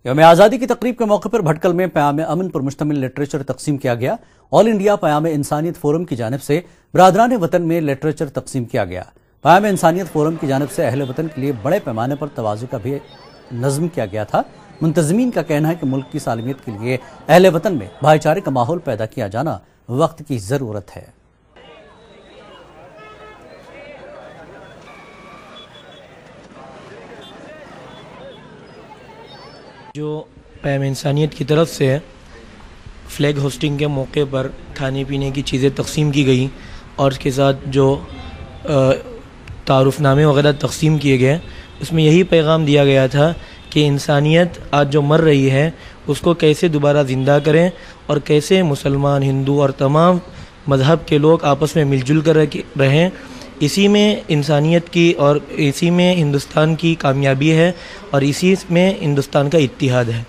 یوم آزادی کی تقریب کے موقع پر بھٹکل میں پیام امن پر مشتمل لٹریچر تقسیم کیا گیا۔ آل انڈیا پیام انسانیت فورم کی جانب سے برادران وطن میں لٹریچر تقسیم کیا گیا۔ پیام انسانیت فورم کی جانب سے اہل وطن کے لیے بڑے پیمانے پر تواضع کا بھی نظم کیا گیا تھا۔ منتظمین کا کہنا ہے کہ ملک کی سالمیت کے لیے اہل وطن میں بھائی چارے کا ماحول پیدا کیا جانا وقت کی ضرورت ہے۔ جو پیام انسانیت کی طرف سے فلیگ ہوسٹنگ کے موقع پر کھانے پینے کی چیزیں تقسیم کی گئی اور اس کے ساتھ جو تعارف نامے وغیرہ تقسیم کیے گئے، اس میں یہی پیغام دیا گیا تھا کہ انسانیت آج جو مر رہی ہے اس کو کیسے دوبارہ زندہ کریں اور کیسے مسلمان، ہندو اور تمام مذہب کے لوگ آپس میں مل جل کر رہیں۔ اسی میں انسانیت کی اور اسی میں ہندوستان کی کامیابی ہے اور اسی میں ہندوستان کا اتحاد ہے۔